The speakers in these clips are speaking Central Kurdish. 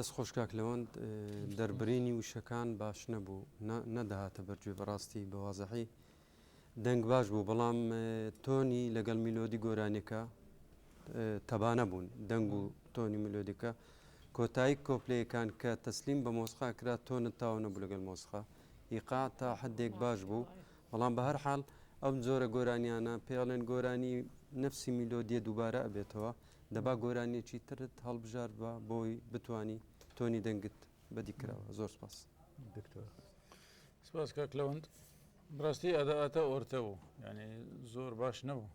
دەست خۆشکاک لەوەند دەربرینی وشەکان باش نەبوو نەداهاتە بەرگوێ بەڕاستی بەوازەحی دەنگ باش بوو بەڵام تۆنی لەگەڵ میلۆدی گۆرانەکە تەبانە بوون دەنگ و تۆنی میلۆدیەکە کۆتایی کۆپلەیەکان کە تەسلیم بە مۆسقا کرا تۆنت تاو نەبوو لەگەڵ مۆسقا ئیقا تا حدێک باش بوو بەڵام بە هەر حاڵ ئەو جۆرە گۆرانیانە پێڵێن گۆرانی نفسی میلۆدیە دووبارە ئەبێتەوە دەبا گۆرانێکی ترت هەڵبژار بە بۆی بتانی تۆنی دەنگت بەدی کراوە زۆر سپاس سپاس کاک لەوەند بڕاستی ئەداءاتە ئۆرتە بوو یعنی زۆر باش نەبوو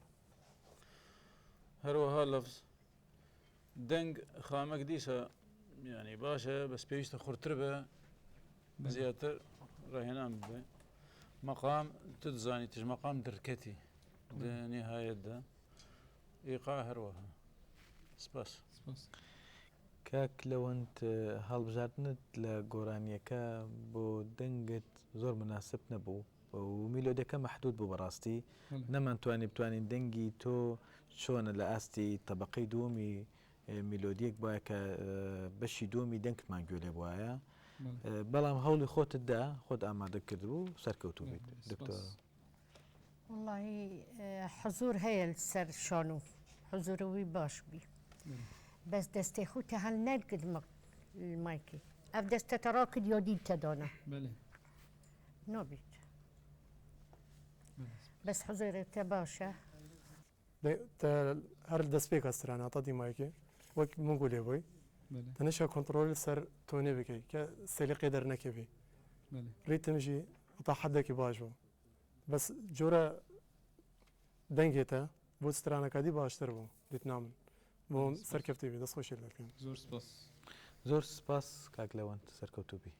هەروەها لەفز دەنگ خامەک دیسە ینی باشە بەس پێویستە خورتتر بە زیاتر ڕاهێنان بێ مەقام تزانی تژ مەقام درکەتی نهایەتدا ئیقا هەروەها سپاس کاک لەوەند هەڵبژاردنت لە گۆرانیەکە بۆ دەنگت زۆر مناسب نەبوو و میلۆدەکە مەحدود بوو بەڕاستی بتوانین دەنگی تۆ چۆنە لە ئاستی تەبقەی دووەمی میلۆدیەک وایە کە بەشی دووەمی دەنگمان گوێ لێ وایە بەڵام هەوڵی خۆتتدا خۆت ئامادە کردبوو سەرکەوتوو بیت دکتۆر واللهی حزور هەیە سەر شان و حزورەوەی باش بی بەس دەستەی خۆتە هەڵ نەرگرت مایکی ئەف دەستە ڕا کرد یا دیتە دانە نابێت بەس حزورەتە باشە هەر دەست پێک ئەسترانە تا دیمایکێ وەک من گو لێ بۆی تەنەشە کۆنتترۆل سەر تۆنێ بکەی کە سەلیقی دەرنەکەوی ریتمژی تا حدێکی باش بوو بەس جۆرە دەنگێتە بۆ سترانەکەدی باشتر بوو دیتنامن بۆ سەرکەوتێبی دەست خۆشی لەکەن زۆر سپاس کاک لەوەند سەرکەوتوبی